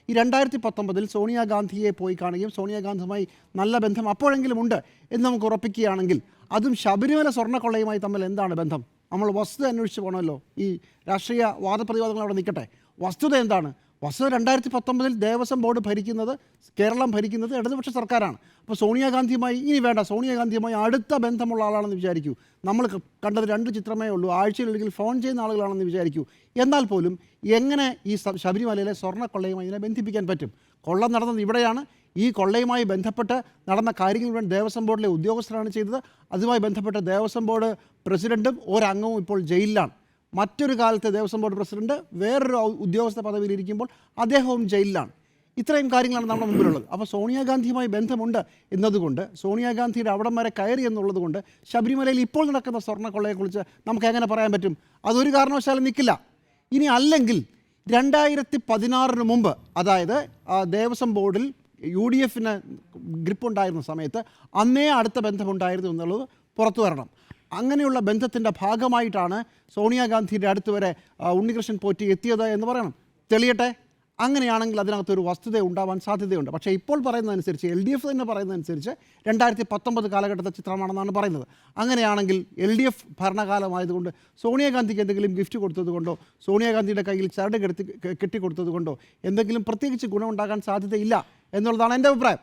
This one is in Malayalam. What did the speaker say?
ഈ 2019 സോണിയാഗാന്ധിയെ പോയി കാണുകയും സോണിയാഗാന്ധിയുമായി നല്ല ബന്ധം അപ്പോഴെങ്കിലും ഉണ്ട് എന്ന് നമുക്ക് ഉറപ്പിക്കുകയാണെങ്കിൽ അതും ശബരിമല സ്വർണ്ണക്കൊള്ളയുമായി തമ്മിൽ എന്താണ് ബന്ധം? നമ്മൾ വസ്തുത അന്വേഷിച്ച് പോകണമല്ലോ. ഈ രാഷ്ട്രീയ വാദപ്രതിവാദങ്ങൾ അവിടെ നിൽക്കട്ടെ. വസ്തുത എന്താണ്? വസ്തുത 2019 ദേവസ്വം ബോർഡ് കേരളം ഭരിക്കുന്നത് ഇടതുപക്ഷ സർക്കാരാണ്. അപ്പോൾ സോണിയാഗാന്ധിയുമായി ഇനി വേണ്ട, സോണിയാഗാന്ധിയുമായി അടുത്ത ബന്ധമുള്ള ആളാണെന്ന് വിചാരിക്കൂ. നമ്മൾ കണ്ടത് 2 ചിത്രമേ ഉള്ളൂ. ആഴ്ചയിലൊരിക്കൽ ഫോൺ ചെയ്യുന്ന ആളുകളാണെന്ന് വിചാരിക്കൂ. എന്നാൽ പോലും എങ്ങനെ ഈ ശബരിമലയിലെ സ്വർണ്ണക്കൊള്ളയുമായി ഇതിനെ ബന്ധിപ്പിക്കാൻ പറ്റും? കൊള്ള നടന്നത് ഇവിടെയാണ്. ഈ കൊള്ളയുമായി ബന്ധപ്പെട്ട് നടന്ന കാര്യങ്ങൾ മുഴുവൻ ദേവസ്വം ബോർഡിലെ ഉദ്യോഗസ്ഥരാണ് ചെയ്തത്. അതുമായി ബന്ധപ്പെട്ട് ദേവസ്വം ബോർഡ് പ്രസിഡൻറ്റും ഒരംഗവും ഇപ്പോൾ ജയിലിലാണ്. മറ്റൊരു കാലത്തെ ദേവസ്വം ബോർഡ് പ്രസിഡന്റ് വേറൊരു ഉദ്യോഗസ്ഥ പദവിയിലിരിക്കുമ്പോൾ അദ്ദേഹവും ജയിലിലാണ്. ഇത്രയും കാര്യങ്ങളാണ് നമ്മുടെ മുമ്പിലുള്ളത്. അപ്പോൾ സോണിയാഗാന്ധിയുമായി ബന്ധമുണ്ട് എന്നതുകൊണ്ട്, സോണിയാഗാന്ധിയുടെ അവിടം വരെ കയറി എന്നുള്ളത് കൊണ്ട് ശബരിമലയിൽ ഇപ്പോൾ നടക്കുന്ന സ്വർണ്ണക്കൊള്ളയെക്കുറിച്ച് നമുക്ക് എങ്ങനെ പറയാൻ പറ്റും? അതൊരു കാരണവശാലും നിൽക്കില്ല. ഇനി അല്ലെങ്കിൽ 2016 മുമ്പ്, അതായത് ദേവസ്വം ബോർഡിൽ UDF ഗ്രിപ്പുണ്ടായിരുന്ന സമയത്ത് അന്നേ അടുത്ത ബന്ധമുണ്ടായിരുന്നു എന്നുള്ളത് പുറത്തു വരണം. അങ്ങനെയുള്ള ബന്ധത്തിൻ്റെ ഭാഗമായിട്ടാണ് സോണിയാഗാന്ധിയുടെ അടുത്ത് വരെ ഉണ്ണികൃഷ്ണൻ പോറ്റി എത്തിയത് എന്ന് പറയണം. തെളിയട്ടെ. അങ്ങനെയാണെങ്കിൽ അതിനകത്തൊരു വസ്തുത ഉണ്ടാവാൻ സാധ്യതയുണ്ട്. പക്ഷേ ഇപ്പോൾ പറയുന്നതനുസരിച്ച്, LDF തന്നെ പറയുന്നതനുസരിച്ച് 2019 കാലഘട്ടത്തെ ചിത്രമാണെന്നാണ് പറയുന്നത്. അങ്ങനെയാണെങ്കിൽ LDF ഭരണകാലമായതുകൊണ്ട് സോണിയാഗാന്ധിക്ക് എന്തെങ്കിലും ഗിഫ്റ്റ് കൊടുത്തതുകൊണ്ടോ സോണിയാഗാന്ധിയുടെ കയ്യിൽ ചരട് കെട്ടിക്കൊടുത്തതുകൊണ്ടോ എന്തെങ്കിലും പ്രത്യേകിച്ച് ഗുണമുണ്ടാകാൻ സാധ്യതയില്ല എന്നുള്ളതാണ് എൻ്റെ അഭിപ്രായം.